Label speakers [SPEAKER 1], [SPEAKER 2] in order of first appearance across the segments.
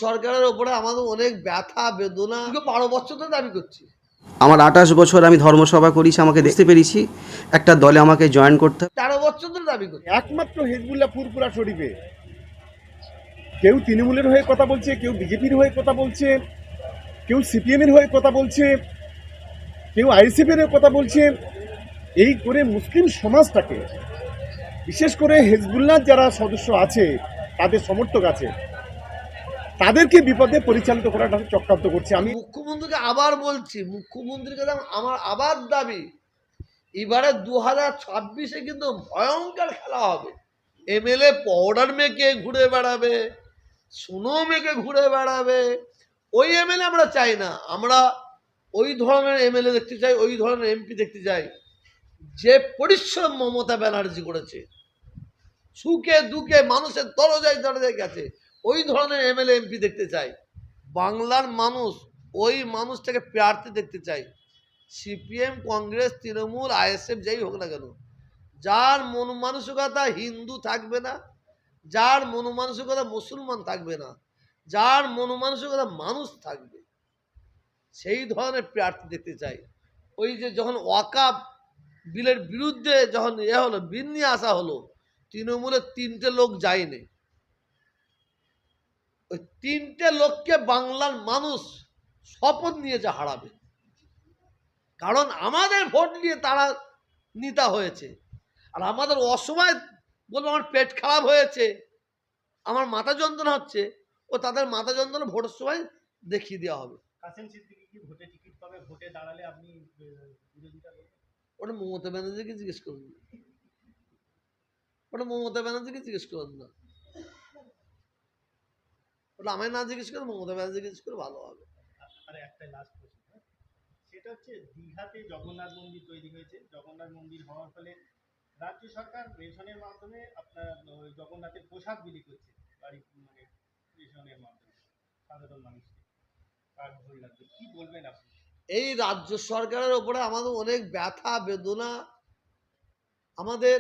[SPEAKER 1] সরকারের উপরে আমাদের অনেক ব্যথা বেদনা 12 বছর ধরে দাবি করছি।
[SPEAKER 2] আমার 28 বছর আমি ধর্মসভা করেছি, আমাকে দেখতে পেরেছি একটা দলে আমাকে জয়েন করতে।
[SPEAKER 1] 13 বছর ধরে দাবি করছি।
[SPEAKER 3] একমাত্র হিজবুল্লাহ ফুরফুরা শরীফে কেউ তৃণমূলের হয়ে কথা বলছে, কেউ বিজেপির হয়ে কথা বলছে, কেউ সিপিএমের হয়ে কথা বলছে, কেউ আইএসএফের হয়ে কথা বলছে। এই করে মুসলিম সমাজটাকে, বিশেষ করে হিজবুল্লাহ যারা সদস্য আছে, তাদের সমর্থক আছে, তাদেরকে বিপদে পরিচালিত করাটা চক্রান্ত করছে। আমি
[SPEAKER 1] মুখ্যমন্ত্রীকে আবার বলছি, মুখ্যমন্ত্রীর কাছে আমার আবার দাবি, এবারে 2026-এ কিন্তু ভয়ঙ্কর খেলা হবে। এমএলএ পাউডার মেখে ঘুরে বেড়াবে, সোনো মেখে ঘুরে বেড়াবে। ওই এমএলএ আমরা চাই না। আমরা ওই ধরনের এমএলএ দেখতে চাই, ওই ধরনের এমপি দেখতে চাই যে পরিশ্রম মমতা ব্যানার্জি করেছে, সুখে দুঃখে মানুষের দরজায় দরজায় গেছে। ওই ধরনের এমএলএ এমপি দেখতে চাই। বাংলার মানুষ ওই মানুষটাকে প্রার্থী দেখতে চাই। সিপিএম, কংগ্রেস, তৃণমূল, আইএসএফ যাই হোক না কেন, যার মন মানসিকতা হিন্দু থাকবে না, যার মন মানসিকতা মুসলমান থাকবে না, যার মন মানসিকতা মানুষ থাকবে, সেই ধরনের প্রার্থী দেখতে চাই। ওই যে যখন ওয়াকাফ বিলের বিরুদ্ধে যখন হলো, বিল নিয়ে আসা হলো, তৃণমূলের 3টে লোক যায়নি। ওই 3টে লোককে বাংলার মানুষ শপথ নিয়েছে হারাবে। কারণ আমাদের ভোট নিয়ে তারা নেতা হয়েছে। আর আমাদের অসময় বলবো আমার পেট খারাপ হয়েছে, আমার মাথা যন্ত্রণা হচ্ছে, ও তাদের মাথা যন্ত্রণা ভোটের সময় দেখিয়ে দেওয়া হবে।
[SPEAKER 4] কাসেম সিদ্দিকী কি ভোটে টিকিট পাবে? ভোটে দাঁড়ালে আপনি বিরোধিতা করবেন?
[SPEAKER 1] ওটা মমতা ব্যানার্জিকে জিজ্ঞেস করুন না, ওটা মমতা ব্যানার্জিকে জিজ্ঞেস করুন না, ওটা আমায় না জিজ্ঞেস করে মমতা ব্যানার্জিকে জিজ্ঞেস করে ভালো হবে।
[SPEAKER 4] আর একটা লাস্ট প্রশ্ন, সেটা হচ্ছে দীঘাতে জগন্নাথ মন্দির তৈরি হয়েছে। জগন্নাথ মন্দির হওয়ার ফলে রাজ্য সরকার রেশনের মাধ্যমে আপনার জগন্নাথের পোশাক বিলি করছে, বাড়ি মানে রেশনের মাধ্যমে সাধারণ মানুষকে। কার ভুল লাগবে, কি বলবেন আপনি?
[SPEAKER 1] এই রাজ্য সরকারের উপরে আমাদের অনেক ব্যথা বেদনা আমাদের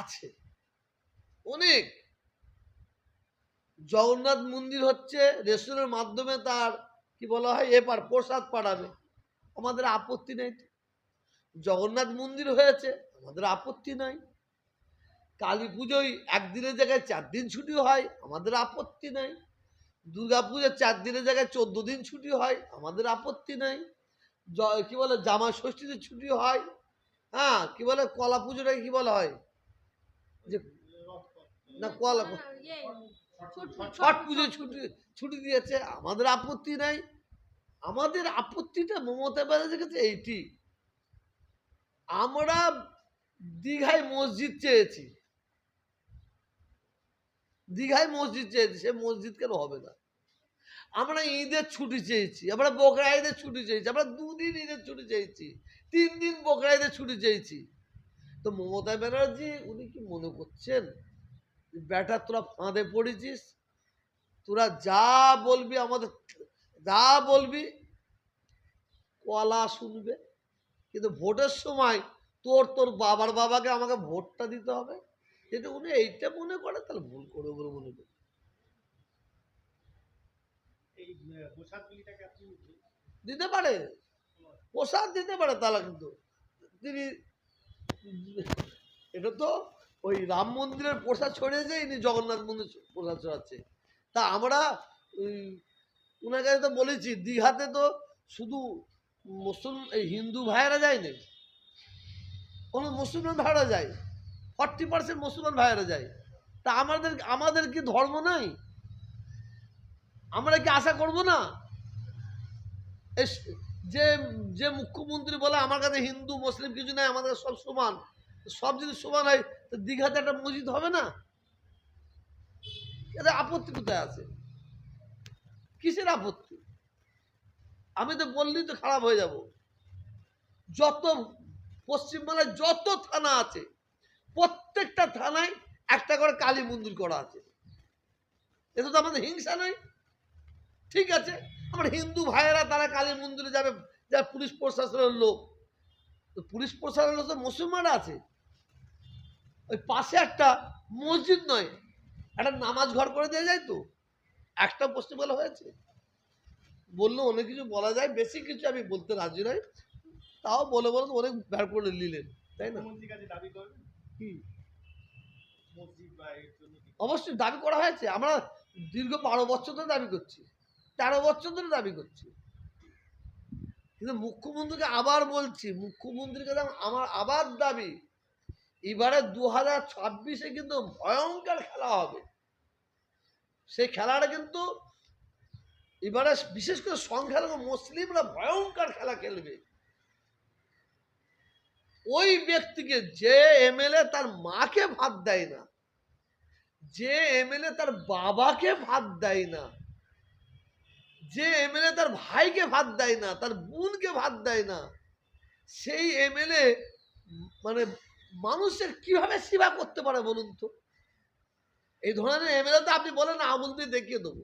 [SPEAKER 1] আছে অনেক। জগন্নাথ মন্দির হচ্ছে রেশনের মাধ্যমে তার কি বলা হয় এপার প্রসাদ পাঠাবে, আমাদের আপত্তি নেই। জগন্নাথ মন্দির হয়েছে, আমাদের আপত্তি নাই। কালী পুজোয় একদিনের জায়গায় 4 দিন ছুটি হয়, আমাদের আপত্তি নাই। দুর্গা পুজোর 4 দিনের জায়গায় 14 দিন ছুটি হয়, আমাদের আপত্তি নাই। কি বলে জামা ষষ্ঠীতে ছুটি হয়, হ্যাঁ কি বলে কলা পুজোটাকে কি বলা হয় যে না কলা ছট পুজো ছুটি ছুটি দিয়েছে, আমাদের আপত্তি নাই। আমাদের আপত্তিটা মমতা ব্যানার্জির কাছে এইটি, আমরা দীঘায় মসজিদ চেয়েছি, দীঘায় মসজিদ চেয়েছি, সে মসজিদ কেন হবে না? আমরা ঈদের ছুটি চেয়েছি, আমরা বকরা ঈদের ছুটি চেয়েছি, আমরা 2 দিন ঈদের ছুটি চেয়েছি, 3 দিন বকরা ঈদের ছুটি চেয়েছি। তো মমতা ব্যানার্জি উনি কি মনে করছেন বেটা তোরা ফাঁদে পড়েছিস, তোরা যা বলবি আমাদের যা বলবি কলা শুনবে, কিন্তু ভোটের সময় তোর বাবার বাবাকে আমাকে ভোটটা দিতে হবে, যদি উনি এইটা মনে করে তাহলে ভুল করে বলে মনে করি।
[SPEAKER 4] এই পোশাক বিলিটাকে আপনি
[SPEAKER 1] দিতে পারে, প্রসাদ দিতে পারে, তাহলে কিন্তু তিনি এটা তো ওই রাম মন্দিরের প্রসাদ ছড়িয়েছে, ইনি জগন্নাথ মন্দির প্রসাদ ছড়াচ্ছে। তা আমরা ওনার কাছে তো বলেছি দীঘাতে তো শুধু এই হিন্দু ভাইয়েরা যায় না, কোনো মুসলমান ভাইয়েরা যায়, 40% মুসলমান ভাইয়েরা যায়। তা আমাদের কি ধর্ম নাই? আমরা কি আশা করব না? যে যে মুখ্যমন্ত্রী বলে আমার কাছে হিন্দু মুসলিম কিছু নাই, আমাদের সব সমান, সব যদি সমান হয় তো দীঘাতে একটা মসজিদ হবে না? এদের আপত্তি কোথায় আছে? কিসের আপত্তি? আমি তো বললেই তো খারাপ হয়ে যাব। যত পশ্চিমবাংলায় যত থানা আছে প্রত্যেকটা থানায় একটা করে কালী মন্দির করা আছে, এতে তো আমাদের হিংসা নাই। ঠিক আছে, আমার হিন্দু ভাইয়েরা তারা কালী মন্দিরে যাবে, যারা পুলিশ প্রশাসনের লোক, তো পুলিশ প্রশাসনের লোক তো মুসলমান আছে। ওই পাশে একটা মসজিদ নয় একটা নামাজ ঘর করে দেওয়া যায় তো, একটা প্রশ্ন বলা হয়েছে? বললো অনেক কিছু বলা যায়, বেশি কিছু আমি বলতে রাজি নই, তাও বলে বলে তো অনেক বের করে নিলেন, তাই না?
[SPEAKER 4] মুখ্যমন্ত্রীর কাছে দাবি করবেন
[SPEAKER 1] কি
[SPEAKER 4] মসজিদ বা এর জন্য কি?
[SPEAKER 1] অবশ্যই দাবি করা হয়েছে, আমরা দীর্ঘ 12 বছর ধরে দাবি করছি, 13 বছর ধরে দাবি করছি, কিন্তু মুখ্যমন্ত্রীকে আবার বলছি, মুখ্যমন্ত্রীর কাছে আমার আবার দাবি, এবারে 2026-এ কিন্তু ভয়ঙ্কর খেলা হবে। সেই খেলাটা কিন্তু এবারে বিশেষ করে সংখ্যালঘু মুসলিমরা ভয়ঙ্কর খেলা খেলবে। ওই ব্যক্তিকে, যে এমএলএ তার মাকে ভাত দেয় না, যে এমএলএ তার বাবাকে ভাত দেয় না, যে এমএলএ তার ভাইকে ভাত দেয় না, তার বোনকে ভাত দেয় না, সেই এমএলএ মানে মানুষের কিভাবে সেবা করতে পারে বলুন তো? এই ধরনের এমএলএ তো আপনি বলেন আমল দিয়ে দেখিয়ে দেবো।